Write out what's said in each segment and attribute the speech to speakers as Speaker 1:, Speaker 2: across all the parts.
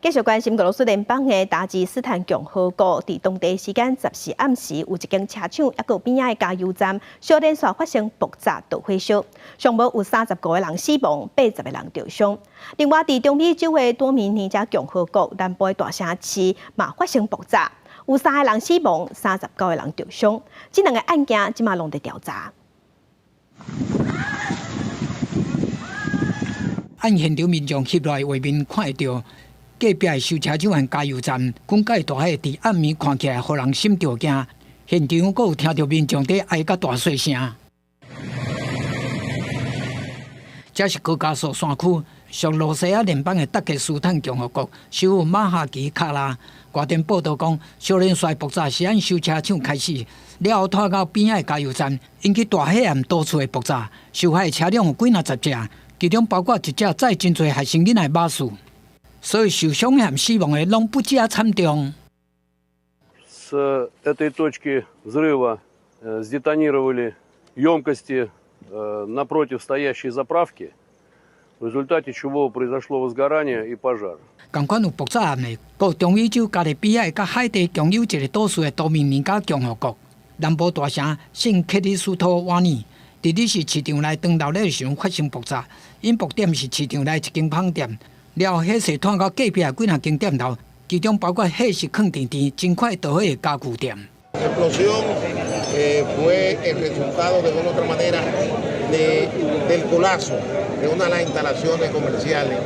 Speaker 1: 继续关心俄罗斯联邦的达吉斯坦共和国，伫当地时间14暗时，有一间车厂也有边仔的加油站，小连续发生爆炸导火烧，上无有35个人死亡，80个人受伤。另外，伫中美洲的多米尼加共和国南部的大城市嘛发生爆炸，有3个人死亡，39个人受伤。这2个案件即马拢在调查。
Speaker 2: 按现场民众翕来画面看会到。 隔壁的修车厂和加油站，滚介大火，伫暗暝看起来，互人心着惊。现场阁有听到民众伫哀甲大细声。这是高加索山区属罗西亚联邦的达吉斯坦共和国，首府马哈吉卡拉。外电报道讲，小连续爆炸是按修车厂开始，了后拖到边仔的加油站，引起大火和多处的爆炸。受害的车辆有几10只，其中包括一只载真侪害生人的巴士。 所以受伤和死亡的拢不加惨重。
Speaker 3: С этой точки взрыва сдетонировали емкости напротив стоящей заправки, в результате чего произошло возгорание и пожар.
Speaker 2: 同款有爆炸案的，有中美洲加勒比海甲海地共有一个岛屿的多米尼加共和国南部大城圣克里斯托瓦尼，伫日市市场内当闹热的时候发生爆炸，引爆点是市场内一间饭店。 了后，火势传到隔壁的几间店头，其中包括火是放甜甜、真快导火的家具店。
Speaker 4: Explosión fue el resultado de una otra manera del colapso de una de las instalaciones comerciales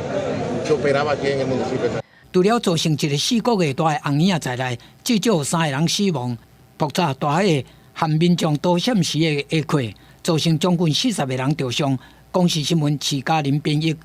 Speaker 4: que operaba aquí en el municipio.
Speaker 2: 除了造成一个4个月大的红影在内，至少有3个人死亡。爆炸大火和民众多闪时的下溃，造成将近40个人受伤。公视新闻徐嘉玲编译。